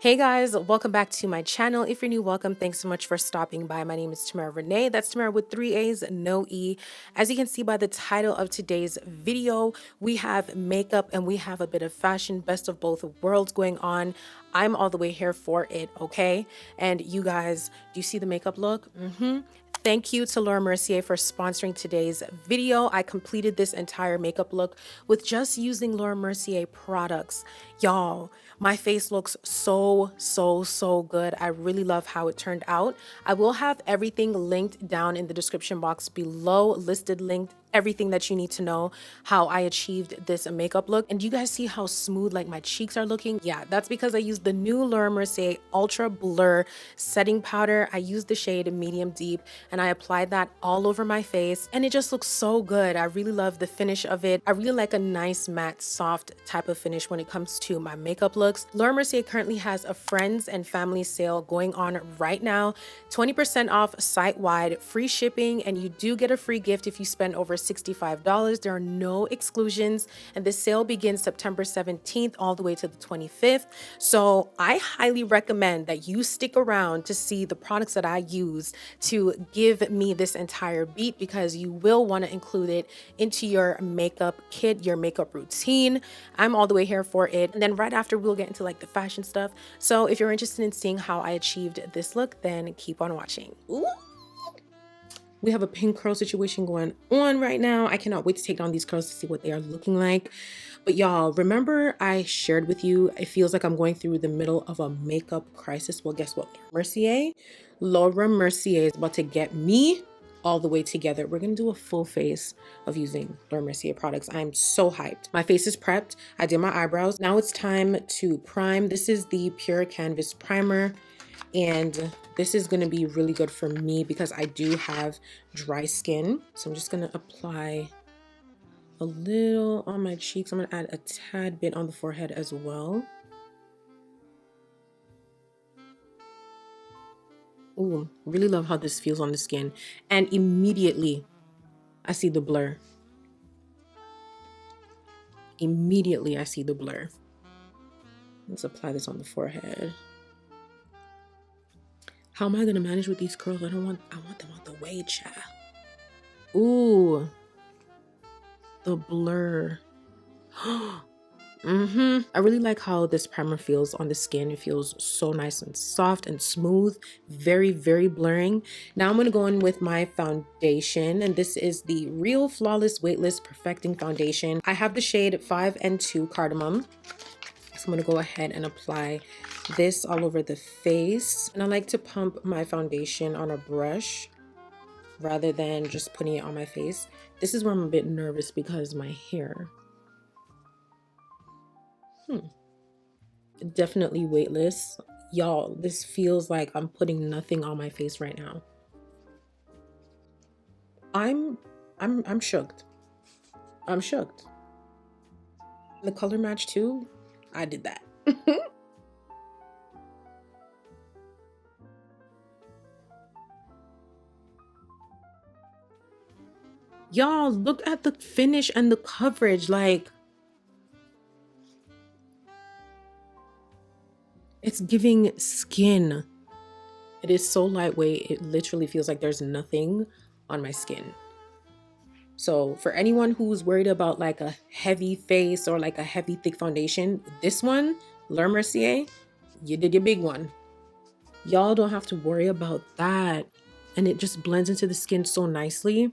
Hey guys, welcome back to my channel. If you're new, welcome. Thanks so much for stopping by. My name is Tamara Renaye. That's Tamara with 3 A's, no E. As you can see by the title of today's video, we have makeup and we have a bit of fashion, best of both worlds going on. I'm all the way here for it, okay? And you guys, do you see the makeup look? Thank you to Laura Mercier for sponsoring today's video. I completed this entire makeup look with just using Laura Mercier products. Y'all, my face looks so good. I really love how it turned out. I will have everything linked down in the description box below, listed, linked, everything that you need to know how I achieved this makeup look. And do you guys see how smooth like my cheeks are looking? Yeah, that's because I used the new Laura Mercier Ultra Blur setting powder. I used the shade medium deep and I applied that all over my face and it just looks so good. I really love the finish of it. I really like a nice matte soft type of finish when it comes to my makeup looks. Laura Mercier currently has a friends and family sale going on right now. 20% off site-wide, free shipping, and you do get a free gift if you spend over $65. There are no exclusions, and the sale begins September 17th all the way to the 25th. So I highly recommend that you stick around to see the products that I use to give me this entire beat, because you will want to include it into your makeup kit, your makeup routine. I'm all the way here for it. And then right after, we'll get into like the fashion stuff. So if you're interested in seeing how I achieved this look, then keep on watching. Ooh. We have a pink curl situation going on right now. I cannot wait to take down these curls to see what they are looking like. But y'all, remember I shared with you, it feels like I'm going through the middle of a makeup crisis. Well, guess what? Laura Mercier is about to get me all the way together. We're gonna do a full face of using Laura Mercier products. I'm so hyped. My face is prepped. I did my eyebrows. Now it's time to prime. This is the Pure Canvas Primer. And this is going to be really good for me because I do have dry skin. So I'm just going to apply a little on my cheeks. I'm going to add a tad bit on the forehead as well. Ooh, really love how this feels on the skin. And immediately I see the blur. Immediately I see the blur. Let's apply this on the forehead. How am I gonna manage with these curls? I want them out the way, child. Ooh, the blur. I really like how this primer feels on the skin. It feels so nice and soft and smooth, very blurring. Now I'm gonna go in with my foundation, and this is the Real Flawless Weightless Perfecting Foundation. I have the shade 5 and 2 Cardamom. So I'm gonna go ahead and apply this all over the face. And I like to pump my foundation on a brush rather than just putting it on my face. This is where I'm a bit nervous because my hair. Definitely weightless. Y'all, this feels like I'm putting nothing on my face right now. I'm shooked. I'm shooked. The color match too, I did that. Y'all, look at the finish and the coverage. Like, it's giving skin. It is so lightweight. It literally feels like there's nothing on my skin. So for anyone who's worried about like a heavy face or like a heavy thick foundation, this one, Laura Mercier, you did your big one. Y'all don't have to worry about that. And it just blends into the skin so nicely.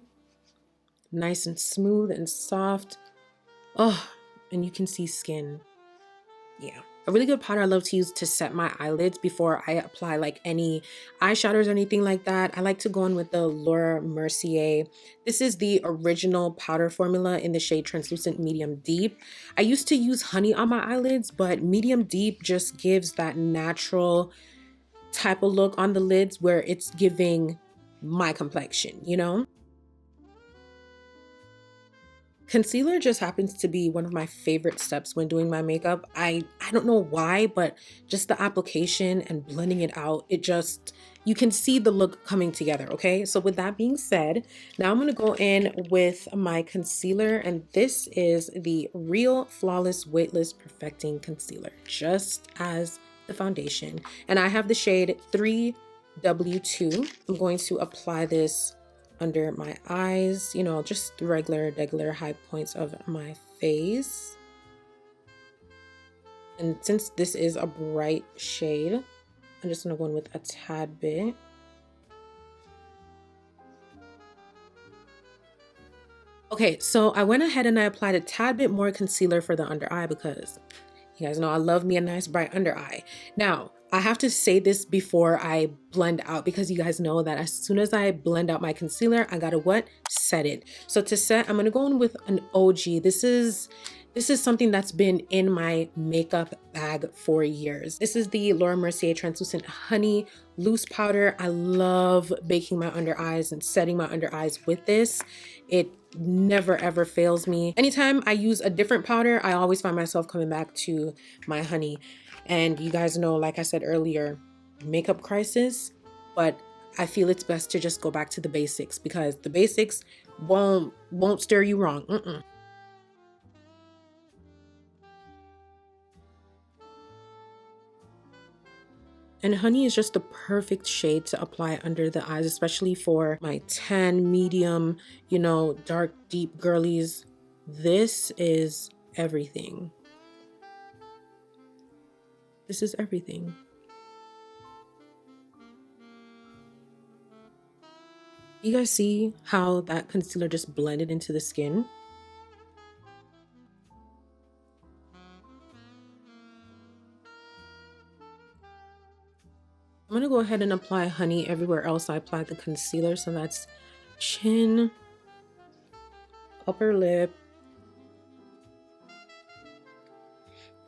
Nice and smooth and soft. Oh, and you can see skin. Yeah. A really good powder I love to use to set my eyelids before I apply like any eyeshadows or anything like that. I like to go in with the Laura Mercier. This is the original powder formula in the shade Translucent Medium Deep. I used to use honey on my eyelids, but Medium Deep just gives that natural type of look on the lids where it's giving my complexion, you know? Concealer just happens to be one of my favorite steps when doing my makeup. I don't know why, but just the application and blending it out, it just, you can see the look coming together, okay? So with that being said, now I'm gonna go in with my concealer, and this is the Real Flawless Weightless Perfecting Concealer, just as the foundation. And I have the shade 3W2. I'm going to apply this under my eyes, you know, just the regular high points of my face. And since this is a bright shade, I'm just gonna go in with a tad bit. Okay, so I went ahead and I applied a tad bit more concealer for the under eye because you guys know I love me a nice bright under eye. Now, I have to say this before I blend out because you guys know that as soon as I blend out my concealer, I gotta what? Set it. So to set, I'm gonna go in with an OG. This is something that's been in my makeup bag for years. This is the Laura Mercier Translucent Honey Loose Powder. I love baking my under eyes and setting my under eyes with this. It never ever fails me. Anytime I use a different powder, I always find myself coming back to my honey. And you guys know, like I said earlier, makeup crisis, but I feel it's best to just go back to the basics because the basics won't steer you wrong. And honey is just the perfect shade to apply under the eyes, especially for my tan, medium, you know, dark, deep girlies. This is everything. This is everything. You guys see how that concealer just blended into the skin? I'm gonna go ahead and apply honey everywhere else I applied the concealer. So that's chin, upper lip.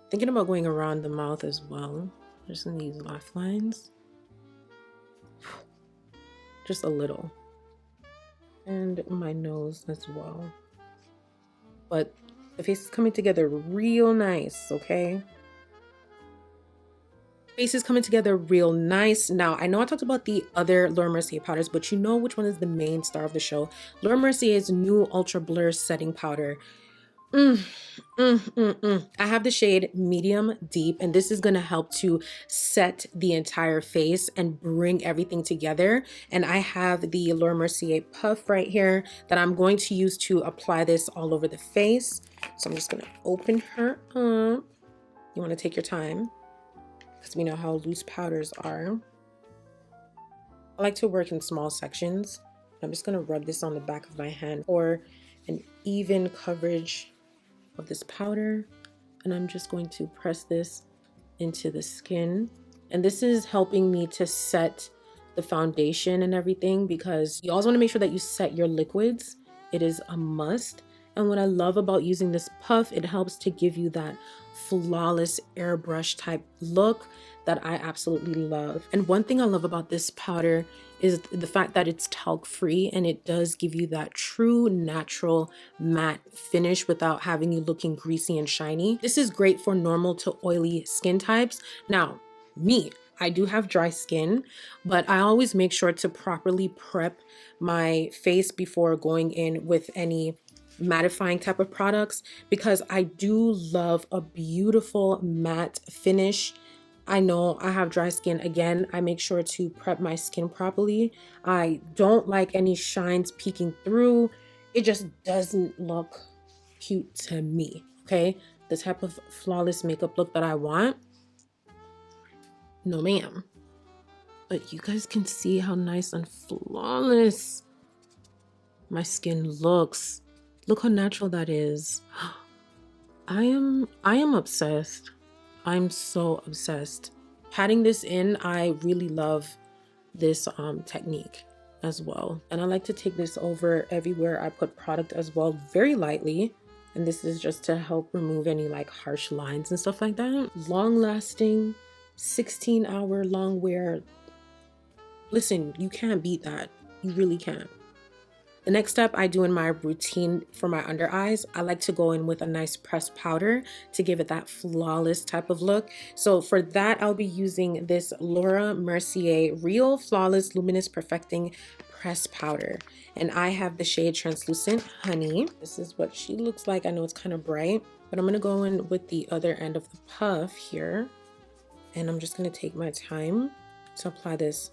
Thinking about going around the mouth as well. Just in these laugh lines. Just a little. And my nose as well. But the face is coming together real nice, okay? Face is coming together real nice. Now, I know I talked about the other Laura Mercier powders, but you know which one is the main star of the show. Laura Mercier's new Ultra Blur Setting Powder. I have the shade medium deep, and this is going to help to set the entire face and bring everything together. And I have the Laura Mercier puff right here that I'm going to use to apply this all over the face. So I'm just going to open her up. You want to take your time because we know how loose powders are. I like to work in small sections. I'm just going to rub this on the back of my hand for an even coverage of this powder, and I'm just going to press this into the skin. And this is helping me to set the foundation and everything because you always want to make sure that you set your liquids. It is a must. And what I love about using this puff, it helps to give you that flawless airbrush type look that I absolutely love. And one thing I love about this powder is the fact that it's talc free, and it does give you that true natural matte finish without having you looking greasy and shiny. This is great for normal to oily skin types. Now, I do have dry skin, but I always make sure to properly prep my face before going in with any mattifying type of products because I do love a beautiful matte finish. I know I have dry skin. Again, I make sure to prep my skin properly. I don't like any shines peeking through. It just doesn't look cute to me, okay? The type of flawless makeup look that I want, no ma'am. But you guys can see how nice and flawless my skin looks. Look how natural that is. I am obsessed. I'm so obsessed. Patting this in, I really love this technique as well. And I like to take this over everywhere I put product as well, very lightly. And this is just to help remove any like harsh lines and stuff like that. Long lasting, 16-hour long wear. Listen, you can't beat that. You really can't. The next step I do in my routine for my under eyes, I like to go in with a nice pressed powder to give it that flawless type of look. So for that, I'll be using this Laura Mercier Real Flawless Luminous Perfecting Pressed Powder. And I have the shade Translucent Honey. This is what she looks like. I know it's kind of bright, but I'm gonna go in with the other end of the puff here. And I'm just going to take my time to apply this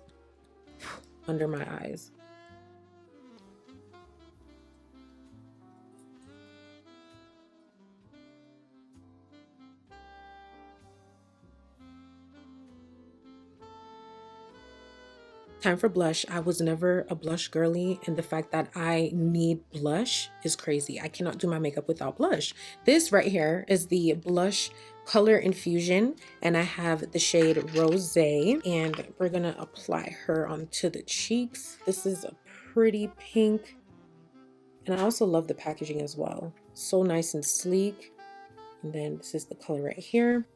under my eyes. Time for blush. I was never a blush girly, and the fact that I need blush is crazy. I cannot do my makeup without blush. This right here is the blush color infusion, and I have the shade Rosé, and we're gonna apply her onto the cheeks. This is a pretty pink, and I also love the packaging as well. So nice and sleek. And then this is the color right here.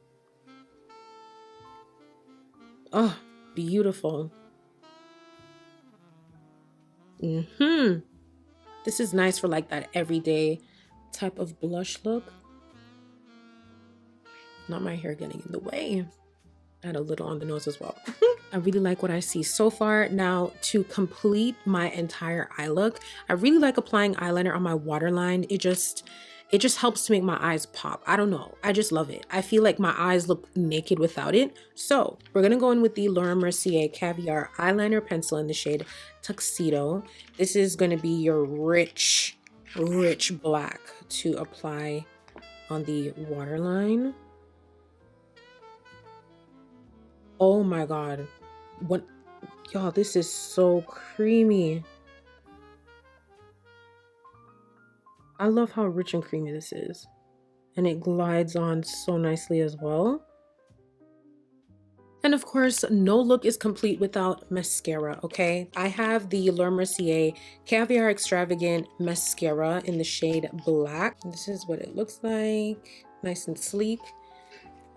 Oh, beautiful. This is nice for like that everyday type of blush look. Not my hair getting in the way. Add a little on the nose as well. I really like what I see so far. Now, to complete my entire eye look, I really like applying eyeliner on my waterline. It just helps to make my eyes pop. I don't know. I just love it. I feel like my eyes look naked without it. So we're gonna go in with the Laura Mercier Caviar Eyeliner Pencil in the shade Tuxedo. This is gonna be your rich black to apply on the waterline. Oh my God. What, y'all, this is so creamy. I love how rich and creamy this is. And it glides on so nicely as well. And of course, no look is complete without mascara, okay? I have the Laura Mercier Caviar Extravagant Mascara in the shade Black. This is what it looks like, nice and sleek.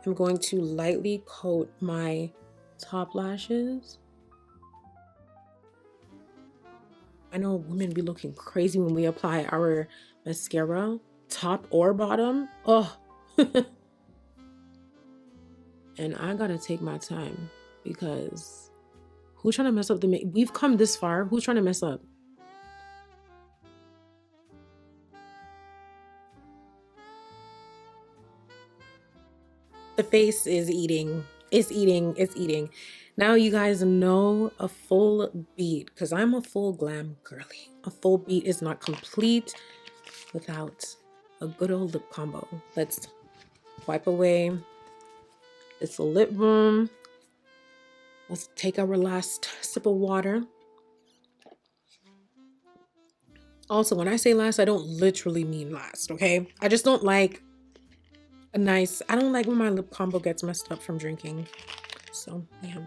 I'm going to lightly coat my top lashes. I know women be looking crazy when we apply our mascara, top or bottom. Oh. And I gotta take my time because who's trying to mess up the make? We've come this far. Who's trying to mess up? The face is eating. It's eating. It's eating. Now you guys know a full beat because I'm a full glam girly. A full beat is not complete without a good old lip combo. Let's wipe away this lip balm. Let's take our last sip of water. Also, when I say last, I don't literally mean last, okay? I just don't like I don't like when my lip combo gets messed up from drinking. So, yeah.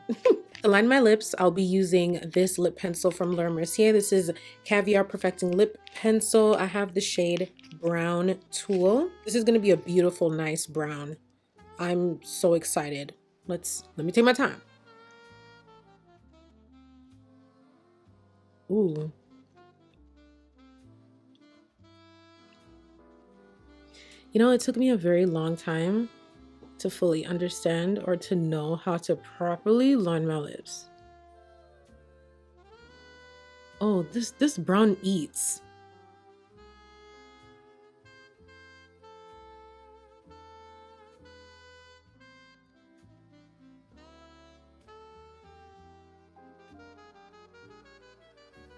To line my lips, I'll be using this lip pencil from Laura Mercier. This is Caviar Perfecting Lip Pencil. I have the shade Brown Tulle. This is gonna be a beautiful, nice brown. I'm so excited. Let me take my time. Ooh. You know, it took me a very long time to fully understand or to know how to properly line my lips. Oh, this brown eats.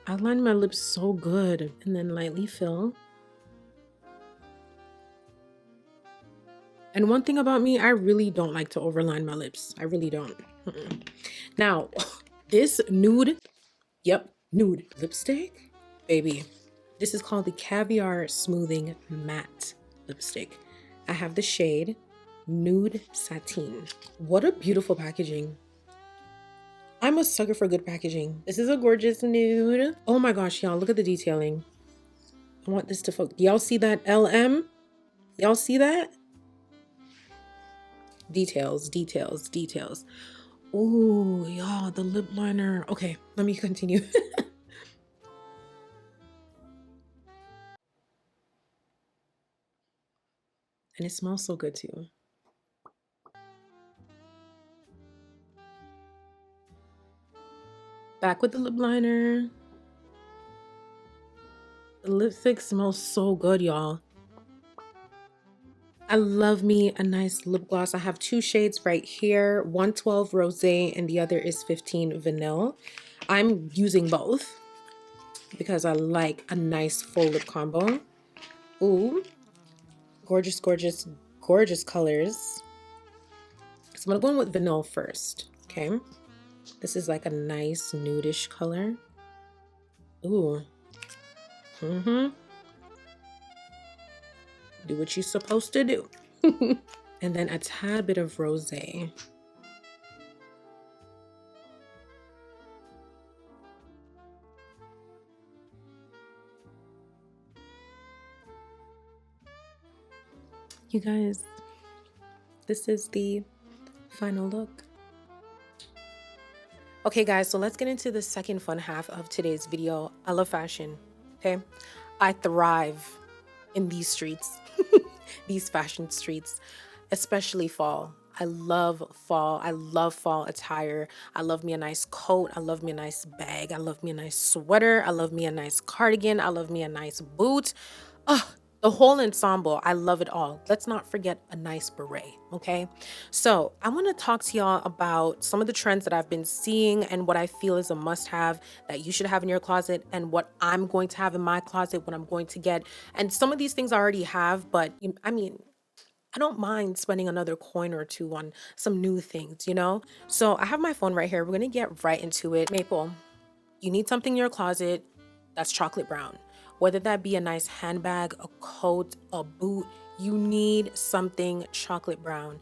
I line my lips so good and then lightly fill. And one thing about me, I really don't like to overline my lips. I really don't. Now, this nude, yep, nude lipstick, baby. This is called the Caviar Smoothing Matte Lipstick. I have the shade Nude Sateen. What a beautiful packaging. I'm a sucker for good packaging. This is a gorgeous nude. Oh my gosh, y'all, look at the detailing. I want this to focus. Y'all see that LM? Y'all see that? Details, details, details. Oh, y'all, the lip liner. Okay, let me continue. And it smells so good too. Back with the lip liner. The lipstick smells so good, y'all. I love me a nice lip gloss. I have two shades right here, 112 Rosé and the other is 15 Vanille. I'm using both because I like a nice full lip combo. Ooh, gorgeous, gorgeous, gorgeous colors. So I'm gonna go in with Vanille first, okay? This is like a nice nudish color. Ooh, do what you're supposed to do. And then a tad bit of rosé. You guys, this is the final look. Okay guys, so let's get into the second fun half of today's video. I love fashion, okay? I thrive in these streets, these fashion streets, especially fall. I love fall. I love fall attire. I love me a nice coat. I love me a nice bag. I love me a nice sweater. I love me a nice cardigan. I love me a nice boot. Oh, the whole ensemble. I love it all. Let's not forget a nice beret, okay? So I want to talk to y'all about some of the trends that I've been seeing and what I feel is a must-have that you should have in your closet and what I'm going to have in my closet, what I'm going to get. And some of these things I already have, but I mean, I don't mind spending another coin or two on some new things, you know? So I have my phone right here. We're gonna get right into it. Maple, you need something in your closet that's chocolate brown. Whether that be a nice handbag, a coat, a boot, you need something chocolate brown.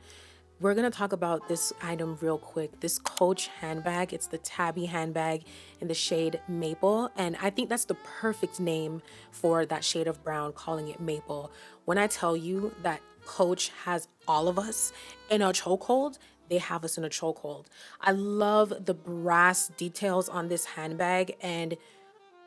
We're gonna talk about this item real quick. This Coach handbag, it's the Tabby handbag in the shade Maple. And I think that's the perfect name for that shade of brown, calling it Maple. When I tell you that Coach has all of us in a chokehold, they have us in a chokehold. I love the brass details on this handbag, and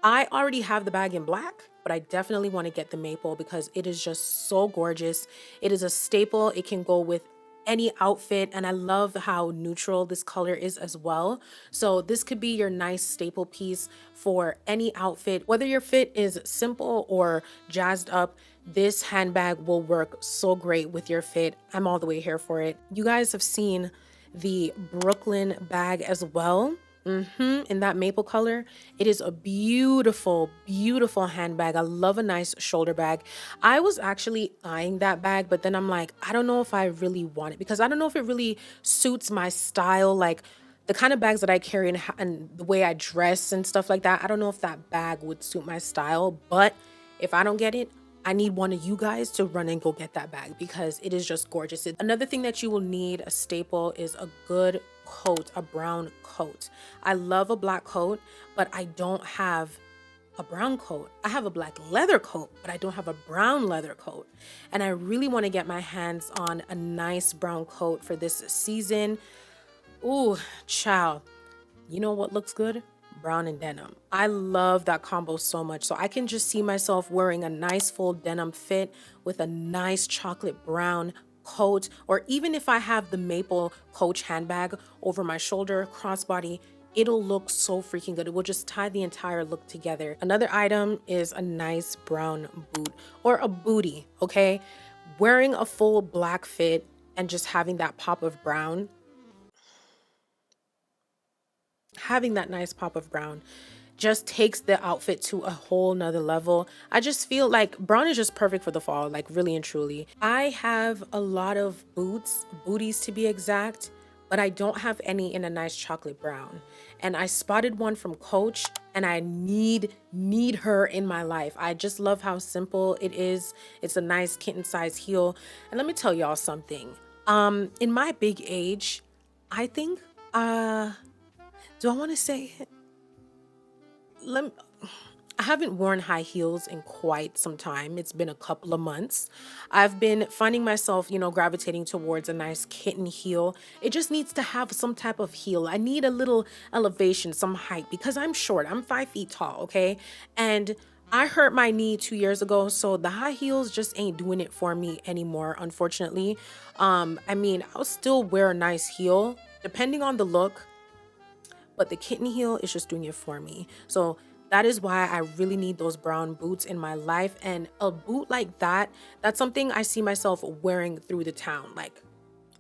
I already have the bag in black, but I definitely want to get the maple because it is just so gorgeous. It is a staple. It can go with any outfit, and I love how neutral this color is as well. So this could be your nice staple piece for any outfit. Whether your fit is simple or jazzed up, this handbag will work so great with your fit. I'm all the way here for it. You guys have seen the Brooklyn bag as well. In that maple color. It is a beautiful, beautiful handbag. I love a nice shoulder bag. I was actually eyeing that bag, but then I'm like, I don't know if I really want it because I don't know if it really suits my style. Like the kind of bags that I carry and the way I dress and stuff like that. I don't know if that bag would suit my style, but if I don't get it, I need one of you guys to run and go get that bag because it is just gorgeous. Another thing that you will need, a staple, is a good coat, a brown coat. I love a black coat, but I don't have a brown coat. I have a black leather coat, but I don't have a brown leather coat. And I really want to get my hands on a nice brown coat for this season. Ooh, child. You know what looks good? Brown and denim. I love that combo so much. So I can just see myself wearing a nice full denim fit with a nice chocolate brown coat, or even if I have the maple Coach handbag over my shoulder, crossbody, it'll look so freaking good. It will just tie the entire look together. Another item is a nice brown boot or a bootie, okay? Wearing a full black fit and just having that pop of brown, having that nice pop of brown just takes the outfit to a whole nother level. I just feel like brown is just perfect for the fall, like really and truly. I have a lot of booties to be exact, but I don't have any in a nice chocolate brown. And I spotted one from Coach and I need her in my life. I just love how simple it is. It's a nice kitten size heel. And let me tell y'all something. In my big age, I think, do I want to say it? I haven't worn high heels in quite some time. It's been a couple of months. I've been finding myself, gravitating towards a nice kitten heel. It just needs to have some type of heel. I need a little elevation, some height, because I'm short. I'm 5 feet tall, okay? And I hurt my knee 2 years ago, so the high heels just ain't doing it for me anymore, unfortunately. I'll still wear a nice heel, depending on the look, but the kitten heel is just doing it for me. So That is why I really need those brown boots in my life. And a boot like that, that's something I see myself wearing through the town. Like,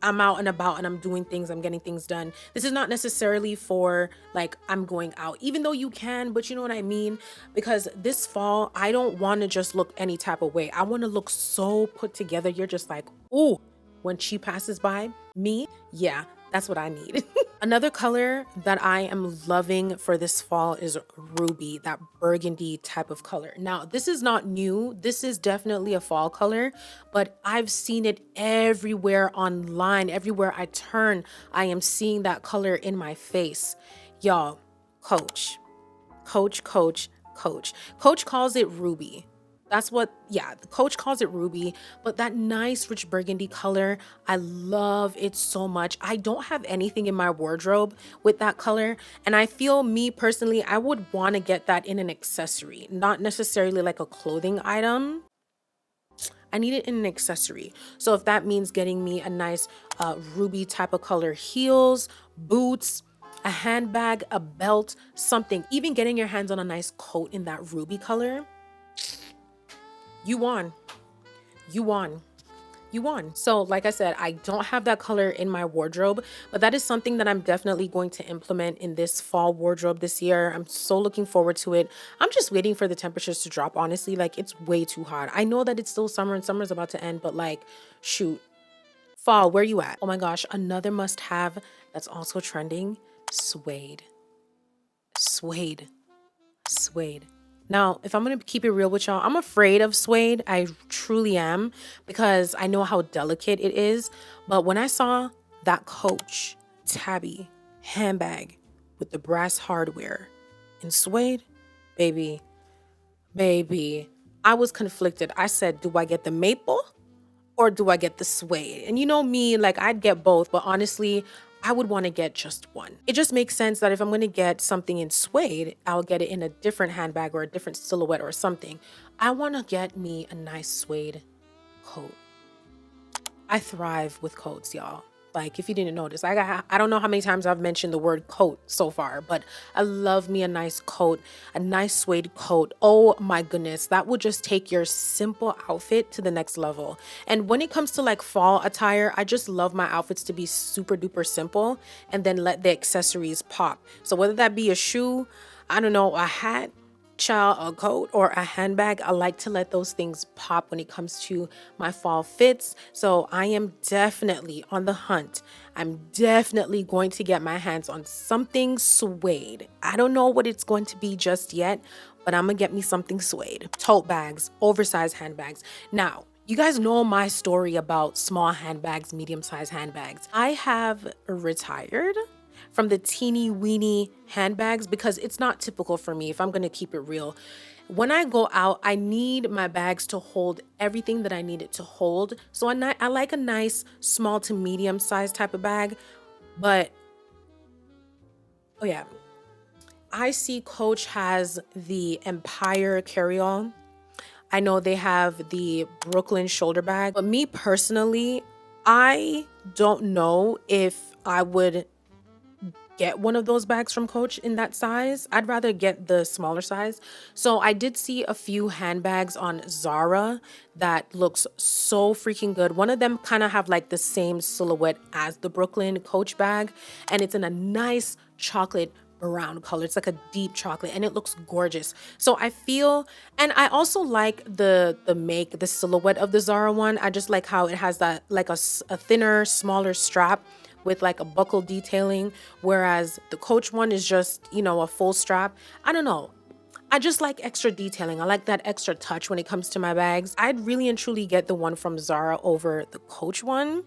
I'm out and about and I'm doing things, I'm getting things done. This is not necessarily for like I'm going out, even though you can, but you know what I mean? Because this fall, I don't want to just look any type of way. I want to look so put together. You're just like, ooh, when she passes by me, yeah, that's what I need. Another color that I am loving for this fall is ruby, that burgundy type of color. Now, this is not new. This is definitely a fall color, but I've seen it everywhere online. Everywhere I turn, I am seeing that color in my face. Y'all, Coach, Coach, Coach, Coach. Coach calls it ruby. That's what, yeah, the Coach calls it ruby, but that nice rich burgundy color, I love it so much. I don't have anything in my wardrobe with that color, and I feel, me personally, I would want to get that in an accessory, not necessarily like a clothing item. I need it in an accessory. So if that means getting me a nice ruby type of color heels, boots, a handbag, a belt, something, even getting your hands on a nice coat in that ruby color, you won. You won. You won. So like I said, I don't have that color in my wardrobe, but that is something that I'm definitely going to implement in this fall wardrobe this year. I'm so looking forward to it. I'm just waiting for the temperatures to drop, honestly. Like, it's way too hot. I know that it's still summer and summer's about to end, but like, shoot. Fall, where you at? Oh my gosh, another must have that's also trending, suede. Suede. Suede. Now, if I'm going to keep it real with y'all, I'm afraid of suede. I truly am, because I know how delicate it is. But when I saw that Coach tabby handbag with the brass hardware in suede, baby, baby, I was conflicted. I said, do I get the maple or do I get the suede? And you know me, like, I'd get both, but honestly, I would want to get just one. It just makes sense that if I'm going to get something in suede, I'll get it in a different handbag or a different silhouette or something. I want to get me a nice suede coat. I thrive with coats, y'all. Like, if you didn't notice, I don't know how many times I've mentioned the word coat so far, but I love me a nice coat, a nice suede coat. Oh my goodness, that would just take your simple outfit to the next level. And when it comes to like fall attire, I just love my outfits to be super duper simple and then let the accessories pop. So whether that be a shoe, I don't know, a hat, child, a coat, or a handbag, I like to let those things pop when it comes to my fall fits. So I am definitely on the hunt. I'm definitely going to get my hands on something suede. I don't know what it's going to be just yet, but I'm gonna get me something suede. Tote bags, oversized handbags. Now, you guys know my story about small handbags, medium-sized handbags. I have retired from the teeny weeny handbags because it's not typical for me, if I'm going to keep it real. When I go out, I need my bags to hold everything that I need it to hold. So I like a nice small to medium size type of bag. But, oh yeah, I see Coach has the Empire carry-all. I know they have the Brooklyn shoulder bag. But me personally, I don't know if I would get one of those bags from Coach in that size. I'd rather get the smaller size. So I did see a few handbags on Zara that looks so freaking good. One of them kind of have like the same silhouette as the Brooklyn Coach bag, and it's in a nice chocolate brown color. It's like a deep chocolate and it looks gorgeous. So I feel, and I also like the silhouette of the Zara one. I just like how it has that like a thinner, smaller strap with like a buckle detailing, whereas the Coach one is just, you know, a full strap. I don't know. I just like extra detailing. I like that extra touch when it comes to my bags. I'd really and truly get the one from Zara over the Coach one.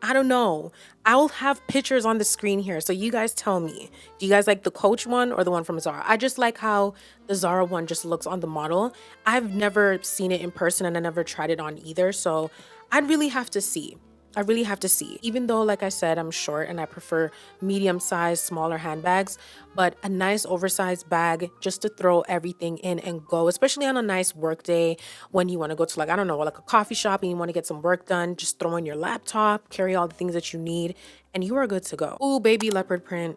I don't know. I'll have pictures on the screen here, so you guys tell me. Do you guys like the Coach one or the one from Zara? I just like how the Zara one just looks on the model. I've never seen it in person and I never tried it on either, so I'd really have to see. I really have to see. Even though, like I said, I'm short and I prefer medium-sized, smaller handbags, but a nice oversized bag just to throw everything in and go, especially on a nice work day when you want to go to like, I don't know, like a coffee shop and you want to get some work done, just throw in your laptop, carry all the things that you need, and you are good to go. Ooh, baby leopard print,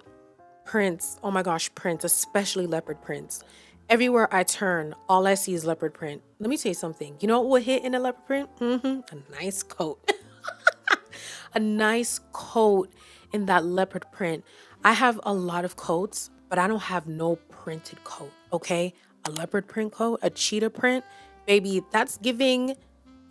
prints. Oh my gosh, prints, especially leopard prints. Everywhere I turn, all I see is leopard print. Let me tell you something. You know what would hit in a leopard print? A nice coat. A nice coat in that leopard print. I have a lot of coats, but I don't have no printed coat, okay? A leopard print coat, a cheetah print, baby, that's giving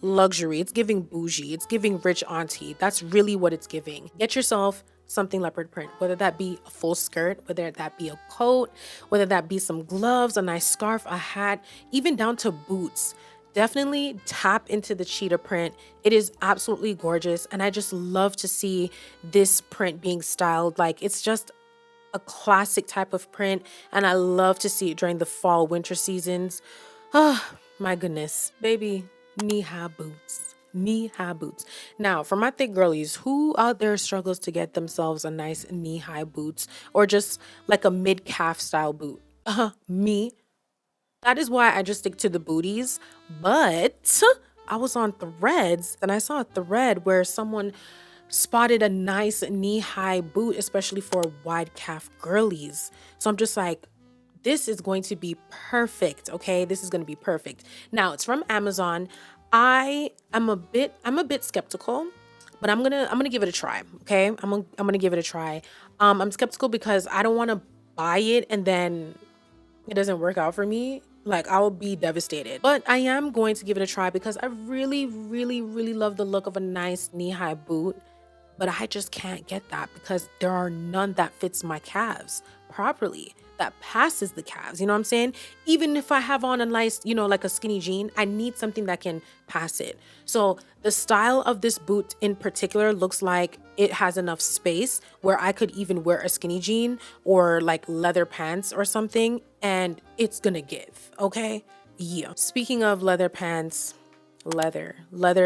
luxury. It's giving bougie. It's giving rich auntie. That's really what it's giving. Get yourself something leopard print, whether that be a full skirt, whether that be a coat, whether that be some gloves, a nice scarf, a hat, even down to boots. Definitely tap into the cheetah print. It is absolutely gorgeous. And I just love to see this print being styled. Like, it's just a classic type of print. And I love to see it during the fall, winter seasons. Oh, my goodness. Baby, knee-high boots. Knee-high boots. Now, for my thick girlies, who out there struggles to get themselves a nice knee-high boots or just like a mid-calf style boot? Me. That is why I just stick to the booties. But I was on Threads and I saw a thread where someone spotted a nice knee-high boot, especially for wide calf girlies. So I'm just like, this is going to be perfect, okay? This is going to be perfect. Now, it's from Amazon. I'm a bit skeptical, but I'm gonna give it a try, okay? I'm gonna give it a try. I'm skeptical because I don't want to buy it and then it doesn't work out for me. Like, I will be devastated. But I am going to give it a try because I really, really, really love the look of a nice knee-high boot. But I just can't get that because there are none that fits my calves properly, that passes the calves. You know what I'm saying? Even if I have on a nice, like a skinny jean, I need something that can pass it. So the style of this boot in particular looks like it has enough space where I could even wear a skinny jean or like leather pants or something, and it's gonna give, okay? Yeah. Speaking of leather pants, leather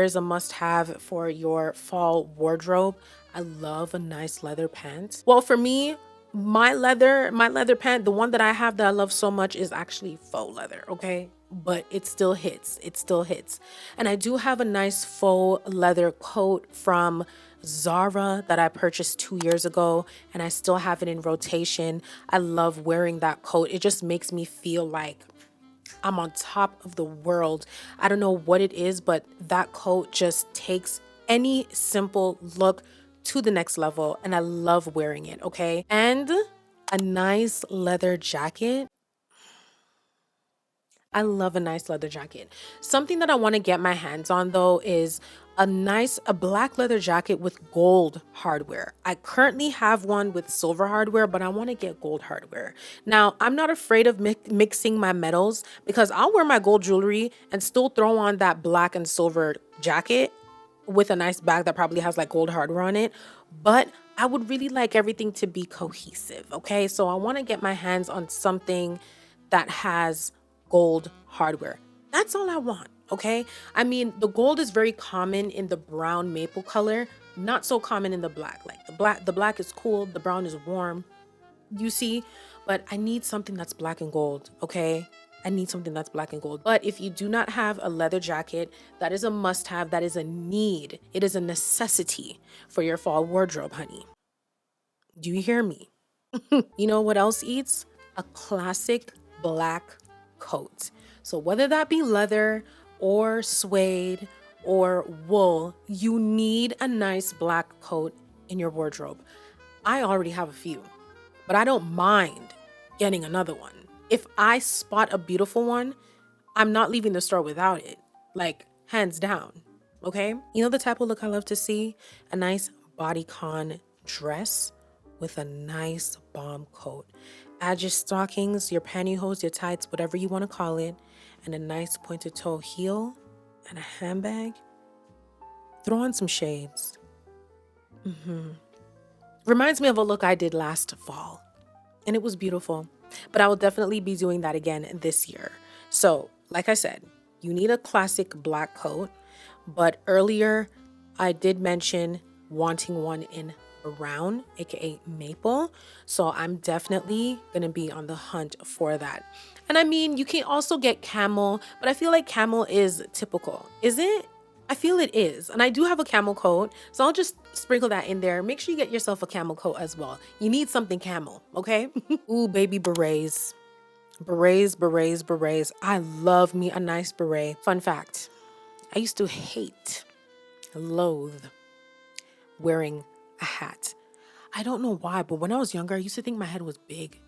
is a must-have for your fall wardrobe. I love a nice leather pant. Well, for me, my leather pant, the one that I have that I love so much, is actually faux leather, okay? But it still hits. And I do have a nice faux leather coat from Zara that I purchased 2 years ago, and I still have it in rotation. I love wearing that coat. It just makes me feel like I'm on top of the world. I don't know what it is, but that coat just takes any simple look to the next level, and I love wearing it, okay? And a nice leather jacket. I love a nice leather jacket. Something that I want to get my hands on though is a black leather jacket with gold hardware. I currently have one with silver hardware, but I want to get gold hardware. Now, I'm not afraid of mixing my metals because I'll wear my gold jewelry and still throw on that black and silver jacket with a nice bag that probably has like gold hardware on it. But I would really like everything to be cohesive, okay? So I want to get my hands on something that has gold hardware. That's all I want, okay? I mean, the gold is very common in the brown maple color, not so common in the black. Like the black is cool, the brown is warm, you see? But I need something that's black and gold, okay? I need something that's black and gold. But if you do not have a leather jacket, that is a must-have, that is a need. It is a necessity for your fall wardrobe, honey. Do you hear me? You know what else eats? A classic black coat. So whether that be leather or suede or wool, you need a nice black coat in your wardrobe. I already have a few, but I don't mind getting another one. If I spot a beautiful one, I'm not leaving the store without it. Like, hands down, okay? You know the type of look I love to see? A nice bodycon dress with a nice bomb coat. Add your stockings, your pantyhose, your tights, whatever you want to call it, and a nice pointed toe heel and a handbag. Throw on some shades. Reminds me of a look I did last fall, and it was beautiful. But I will definitely be doing that again this year. So, like I said, you need a classic black coat, but earlier I did mention wanting one in brown, aka maple. So I'm definitely gonna be on the hunt for that. And I mean, you can also get camel, but I feel like camel is typical. Is it? I feel it is. And I do have a camel coat, so I'll just sprinkle that in there. Make sure you get yourself a camel coat as well. You need something camel, okay? Ooh, baby berets. Berets. I love me a nice beret. Fun fact, I used to loathe wearing a hat. I don't know why, but when I was younger, I used to think my head was big.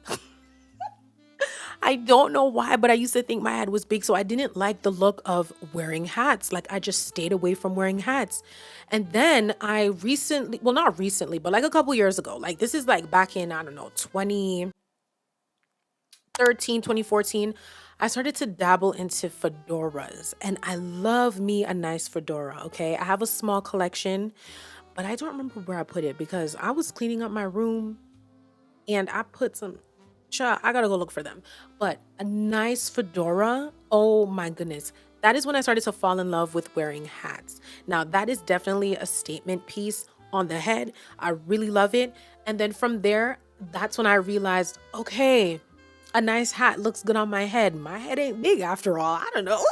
I don't know why, but I used to think my head was big. So I didn't like the look of wearing hats. Like I just stayed away from wearing hats. And then I recently, well, not recently, but like a couple years ago, like this is like back in, I don't know, 2013, 2014, I started to dabble into fedoras, and I love me a nice fedora. Okay. I have a small collection, but I don't remember where I put it because I was cleaning up my room and I put some, I gotta go look for them. But a nice fedora, oh my goodness. That is when I started to fall in love with wearing hats. Now, that is definitely a statement piece on the head. I really love it. And then from there, that's when I realized, okay, a nice hat looks good on my head. My head ain't big after all. I don't know.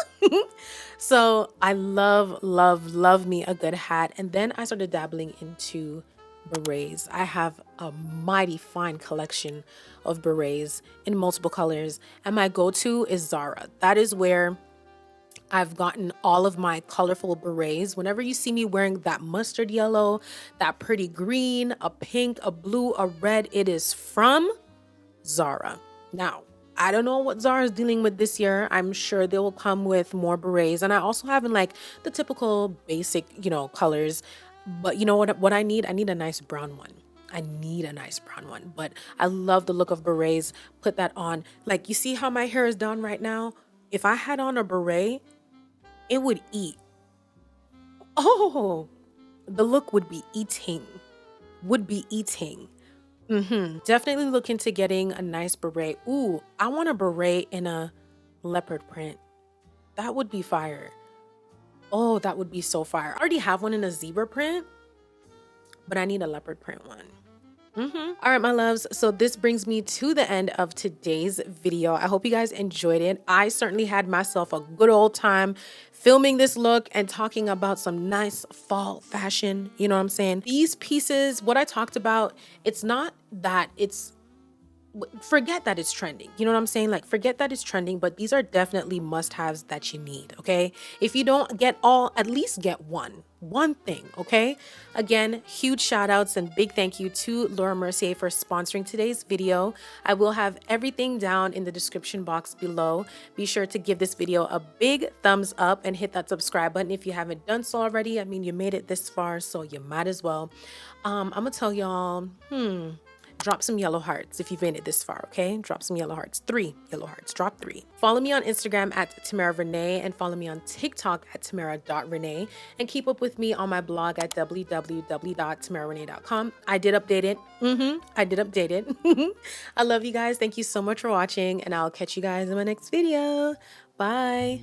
So I love me a good hat. And then I started dabbling into berets. I have a mighty fine collection of berets in multiple colors. And my go-to is Zara. That is where I've gotten all of my colorful berets. Whenever you see me wearing that mustard yellow, that pretty green, a pink, a blue, a red, it is from Zara. Now, I don't know what Zara is dealing with this year. I'm sure they will come with more berets. And I also have in like the typical basic, colors. But you know what I need? I need a nice brown one. I need a nice brown one. But I love the look of berets. Put that on. Like, you see how my hair is done right now? If I had on a beret, it would eat. Oh, the look would be eating. Definitely look into getting a nice beret. Ooh, I want a beret in a leopard print. That would be fire. Oh, that would be so fire. I already have one in a zebra print, but I need a leopard print one. All right, my loves. So this brings me to the end of today's video. I hope you guys enjoyed it. I certainly had myself a good old time filming this look and talking about some nice fall fashion. You know what I'm saying? These pieces, what I talked about, it's not that forget that it's trending. You know what I'm saying? Like, forget that it's trending, but these are definitely must-haves that you need, okay? If you don't get all, at least get one thing, okay? Again, huge shout outs and big thank you to Laura Mercier for sponsoring today's video. I will have everything down in the description box below. Be sure to give this video a big thumbs up and hit that subscribe button if you haven't done so already. I mean, you made it this far, so you might as well. I'm gonna tell y'all, drop some yellow hearts if you've made it this far, okay? Drop some yellow hearts. 3 yellow hearts. Drop 3. Follow me on Instagram at Tamara Renaye and follow me on TikTok at Tamara.Renaye and keep up with me on my blog at www.tamararenaye.com. I did update it. I did update it. I love you guys. Thank you so much for watching and I'll catch you guys in my next video. Bye.